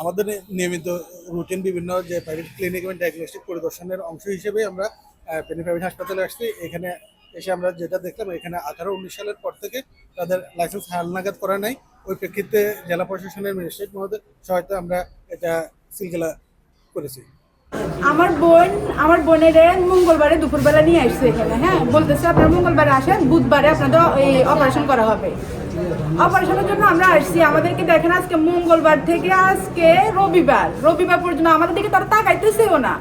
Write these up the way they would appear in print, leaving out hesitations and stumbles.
আমাদের নিয়মিত রুটিন বিভিন্ন যে প্রাইভেট ক্লিনিক এবং ডায়াগনস্টিক পরিদর্শনের অংশ হিসেবে আমরা পেনি প্রাইভেট হাসপাতালে আসছি। এখানে এসে আমরা যেটা দেখলাম, এখানে 18-19 সালের পর থেকে তাদের লাইসেন্স হালনাগাদ করা নাই। ওই প্রেক্ষিতে জেলা প্রশাসনের ম্যাজিস্ট্রেট মহোদয় সহায়তা আমরা এটা সিলগালা করেছি। আমার বোনের মঙ্গলবারে দুপুরবেলা নিয়ে আসছে এখানে। হ্যাঁ, বলতেছে আপনার মঙ্গলবারে আসেন, বুধবারে আপনাদের এই অপারেশন করা হবে। অপারেশনের জন্য আমরা আসছি। আমাদেরকে দেখেন আজকে মঙ্গলবার থেকে আজকে রবিবার পর্যন্ত আমাদের দিকে তারা তাকাইতেছেও না।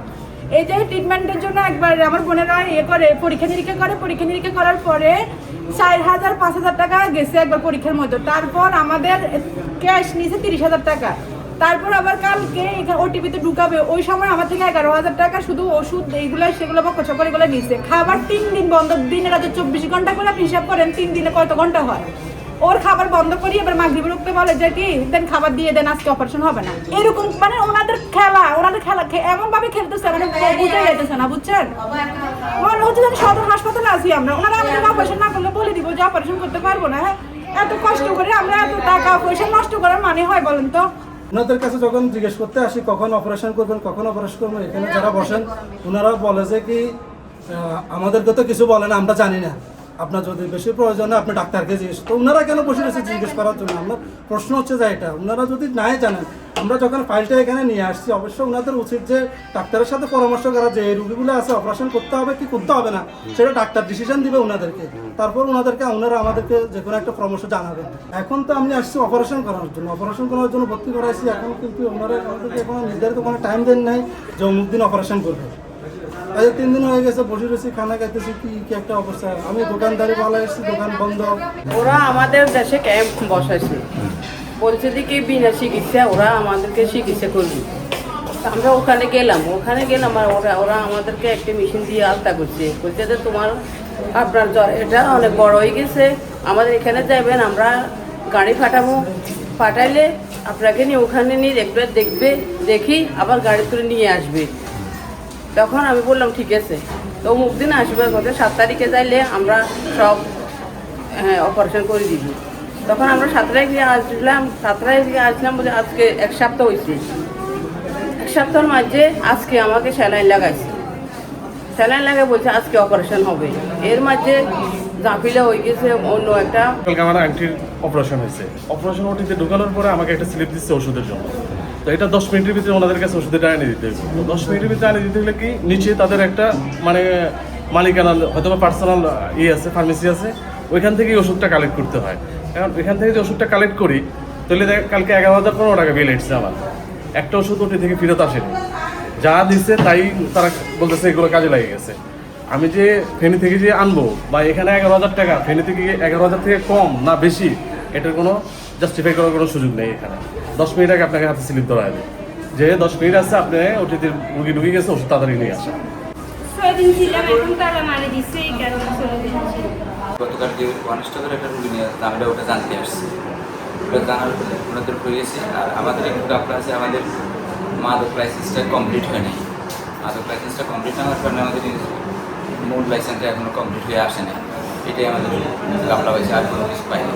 এই যে ট্রিটমেন্টের জন্য একবার আমার বোনেরা পরীক্ষা নিরীক্ষা করার পরে 4,000-5,000 টাকা গেছে একবার পরীক্ষার মধ্যে। তারপর আমাদের ক্যাশ নিয়েছে 30,000 টাকা। তারপর আবার কালকে এখানে ওটিপিতে ঢুকাবে, ওই সময় আমার থেকে 11,000 টাকা শুধু ওষুধ সেগুলো বকচকর এগুলো নিচ্ছে। খাবার 3 দিন বন্ধ, দিনে রাতে 24 ঘন্টা করে আপনি হিসাব করেন 3 দিনে কত ঘন্টা হয়। ওর খাবার বন্ধ করি, এবার মাগরিবের উঠতে বলে যে কি দেন খাবার দিয়ে দেন, আজকে অপারেশন হবে না। এরকম মানে ওনাদের খেলা এমন ভাবে খেলতেছে, মানে বুঝে যেতেছে না, বুঝছেন? মনে হচ্ছে যেন সদর হাসপাতালে আছি আমরা। ওনারা আমাদের অপারেশন না করলে বলে দিব যে অপারেশন করতে পারবো না। হ্যাঁ, এত কষ্ট করে আমরা এত টাকা পয়সা নষ্ট করার মানে হয় বলেন তো? ওনাদের কাছে যখন জিজ্ঞেস করতে আসি কখন অপারেশন করবেন, এখানে যারা বসেন ওনারা বলে যে কি আমাদেরকে তো কিছু বলে না, আমরা জানি না, আপনার যদি বেশি প্রয়োজন হয় আপনি ডাক্তারকে জিজ্ঞেস। তো ওনারা কেন বসে রয়েছে জিজ্ঞেস করার জন্য? আমার প্রশ্ন হচ্ছে যে এটা ওনারা যদি নাই জানেন, আমরা যখন ফাইলটা এখানে নিয়ে আসছি অবশ্যই ওনাদের উচিত যে ডাক্তারের সাথে পরামর্শ করা, যে এই রুগীগুলো আছে অপারেশন করতে হবে কি করতে হবে না সেটা ডাক্তার ডিসিশন দিবে ওনাদেরকে। তারপর ওনারা আমাদেরকে যে কোনো একটা পরামর্শ জানাবেন। এখন তো আমি আসছি অপারেশন করার জন্য ভর্তি করাইছি। এখন কিন্তু ওনারা আমাদেরকে এখন নির্ধারিত কোনো টাইম দেন নাই যে অমুক দিন অপারেশন করবে। 3 দিন হয়ে গেছে বসে রয়েছি, খানা খাইতেছি, কি একটা অবস্থা। আমি দোকানদারি ভালো এসেছি, দোকান বন্ধ। ওরা আমাদের দেশে ক্যাম্প বসাইছে, বলছে যে কি বিনা চিকিৎসা ওরা আমাদেরকে চিকিৎসা করবে। আমরা ওখানে গেলাম আর ওরা আমাদেরকে একটা মেশিন দিয়ে আলতা করছে যে তোমার আপনার এটা অনেক বড় হয়ে গেছে, আমাদের এখানে যাবেন, আমরা গাড়ি পাঠাইলে আপনাকে নিয়ে ওখানে নিয়ে দেখি আবার গাড়ি তুলে নিয়ে আসবে। তখন আমি বললাম ঠিক আছে, তো অমুক দিন আসবে, 7 তারিখে যাইলে আমরা সব অপারেশন করে দিব। তখন আমরা 7 তারিখে আসলাম বলে আজকে 1 সপ্তাহ হয়েছে। 1 সপ্তাহের মাঝে আজকে আমাকে স্যালাইন লাগাই বলছে আজকে অপারেশন হবে। এর মাঝে জাফিলা হয়ে গেছে অন্য একটা। কালকে আমার আংটির অপারেশন হয়েছে। অপারেশন ওটিতে ঢোকানোর পরে আমাকে একটা স্লিপ দিচ্ছে ওষুধের জন্য। তো এটা 10 মিনিটের ভিতরে ওনাদের কাছে ওষুধটা এনে দিতে হবে। 10 মিনিটের ভিতরে এনে দিতে হলে কি নিচে তাদের একটা মানে মালিকানা হয়তো বা পার্সোনাল আছে, ফার্মেসি আছে, ওইখান থেকেই ওষুধটা কালেক্ট করতে হয়। কারণ ওইখান থেকে যে ওষুধটা কালেক্ট করি তাহলে কালকে 11,015 টাকা বিল এসছে আমার। একটা ওষুধ ওটি থেকে ফেরত আসেনি, যা দিচ্ছে তাই তারা বলতেছে এগুলো কাজে লাগে গেছে। আমি যে ফেনী থেকে যে আনবো বা এখানে 11,000 টাকা, ফেনী থেকে 11,000 থেকে কম না বেশি, এটার কোনো জাস্টিফাই করার কোনো সুযোগ নেই। এখানে 10 মিনিট আগে আপনাকে হাতে স্লিপ ধরা হবে যে 10 মিনিট আছে, আপনি ওটিতে রুগী ঢুকে গেছে, ওষুধ তাড়াতাড়ি নিয়ে আসা। গতকাল যে কনস্টেবল একটা রুগী নিয়ে আসছে, আমরা ওটা জানতে আসছি। ওটা জানার পরে ওনাদের হয়েছে। আর আমাদের একটু গাফলা আছে, আমাদের মাদক লাইসেন্সটা কমপ্লিট হয়নি। মাদক লাইসেন্সটা কমপ্লিট না হওয়ার কারণে আমাদের মূল লাইসেন্সটা এখনও কমপ্লিট হয়ে আসে না। এটাই আমাদের গাফলা হয়েছে, আর কোনো কিছু পাইনি।